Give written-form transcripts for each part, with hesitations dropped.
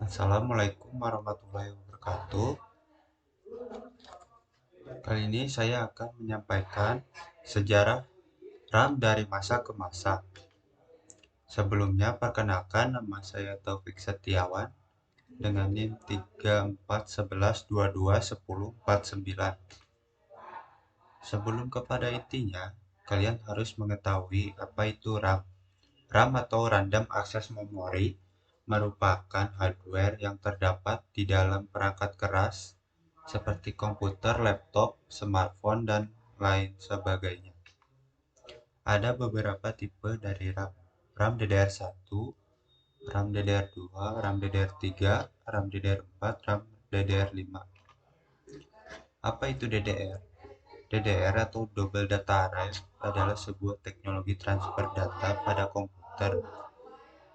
Assalamualaikum warahmatullahi wabarakatuh. Kali ini saya akan menyampaikan sejarah RAM dari masa ke masa. Sebelumnya, perkenalkan nama saya Taufik Setiawan dengan NIM 3411221049. Sebelum kepada intinya, kalian harus mengetahui apa itu RAM. RAM atau Random Access Memory merupakan hardware yang terdapat di dalam perangkat keras seperti komputer, laptop, smartphone, dan lain sebagainya. Ada beberapa tipe dari RAM. RAM DDR1, RAM DDR2, RAM DDR3, RAM DDR4, RAM DDR5. Apa itu DDR? DDR atau Double Data Rate adalah sebuah teknologi transfer data pada komputer.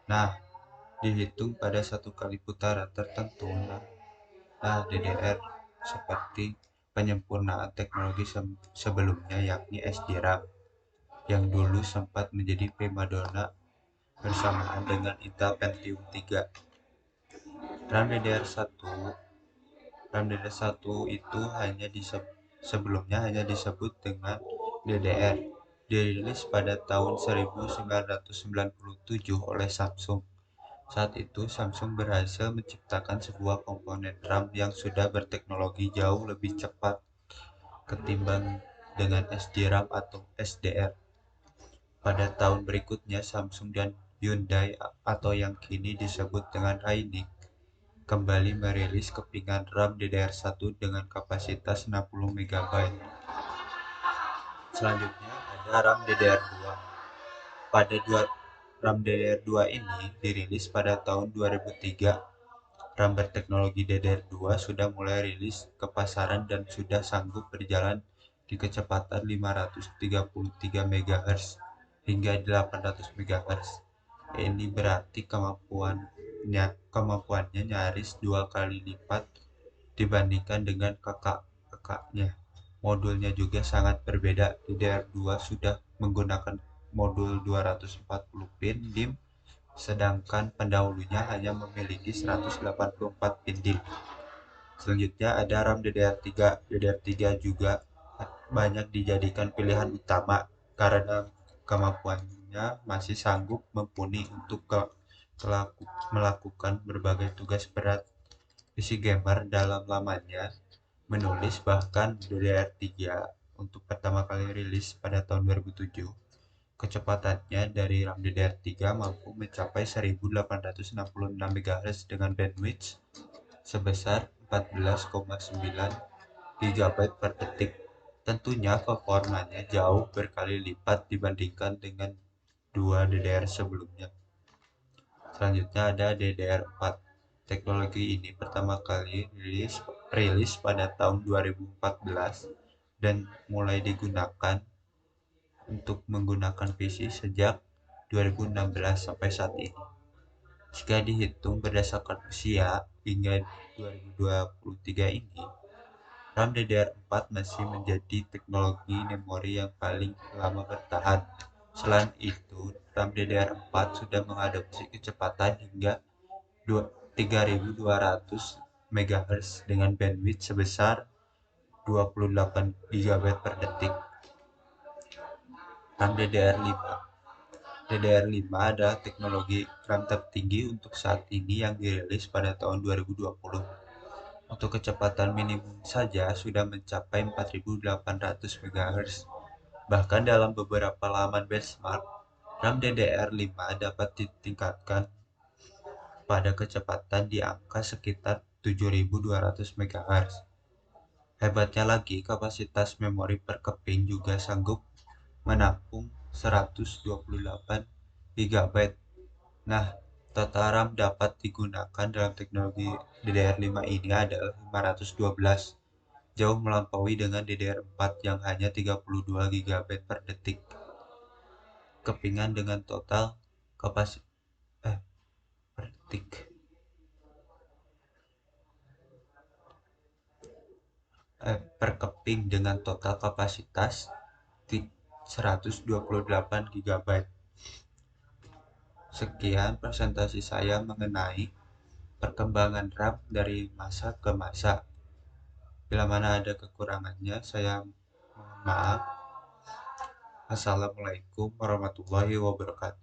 Nah, dihitung pada satu kali putaran tertentu. Nah, DDR seperti penyempurnaan teknologi sebelumnya yakni SDRAM yang dulu sempat menjadi primadona bersamaan dengan Intel Pentium 3. RAM DDR1 RAM DDR1 itu sebelumnya hanya disebut dengan DDR. Dirilis pada tahun 1997 oleh Samsung. Saat itu, Samsung berhasil menciptakan sebuah komponen RAM yang sudah berteknologi jauh lebih cepat ketimbang dengan SDRAM atau SDR. Pada tahun berikutnya, Samsung dan Hyundai atau yang kini disebut dengan Hynix kembali merilis kepingan RAM DDR1 dengan kapasitas 60 MB. Selanjutnya ada RAM DDR2. RAM DDR2 ini dirilis pada tahun 2003. RAM berteknologi DDR2 sudah mulai rilis ke pasaran dan sudah sanggup berjalan di kecepatan 533 MHz hingga 800 MHz. Ini berarti kemampuannya nyaris 2 kali lipat dibandingkan dengan kakak-kakaknya. Modulnya juga sangat berbeda. DDR2 sudah menggunakan modul 240 pin DIMM, sedangkan pendahulunya hanya memiliki 184 pin DIMM. Selanjutnya ada RAM DDR3. DDR3 juga banyak dijadikan pilihan utama karena kemampuannya masih sanggup mumpuni untuk melakukan berbagai tugas berat. PC gamer dalam lamanya menulis bahkan DDR3 untuk pertama kali rilis pada tahun 2007. Kecepatannya dari RAM DDR3 mampu mencapai 1866 MHz dengan bandwidth sebesar 14,9 GB per detik. Tentunya performanya jauh berkali lipat dibandingkan dengan dua DDR sebelumnya. Selanjutnya ada DDR4. Teknologi ini pertama kali rilis pada tahun 2014 dan mulai digunakan untuk menggunakan PC sejak 2016 sampai saat ini. Jika dihitung berdasarkan usia hingga 2023 ini, RAM DDR4 masih menjadi teknologi memori yang paling lama bertahan. Selain itu, RAM DDR4 sudah mengadopsi kecepatan hingga 3200 MHz dengan bandwidth sebesar 28 GB per detik. RAM DDR5 DDR5 adalah teknologi RAM tertinggi untuk saat ini yang dirilis pada tahun 2020. Untuk kecepatan minimum saja sudah mencapai 4800 MHz. Bahkan dalam beberapa laman benchmark, RAM DDR5 dapat ditingkatkan pada kecepatan di angka sekitar 7200 MHz. Hebatnya lagi, kapasitas memori per keping juga sanggup menampung 128 GB. Nah, total RAM dapat digunakan dalam teknologi DDR5 ini adalah 512, jauh melampaui dengan DDR4 yang hanya 32 GB per detik. Kepingan dengan total kapasitas per detik. Per keping dengan total kapasitas 128 GB. Sekian presentasi saya mengenai perkembangan RAM dari masa ke masa. Bila mana ada kekurangannya, saya mohon maaf. Assalamualaikum warahmatullahi wabarakatuh.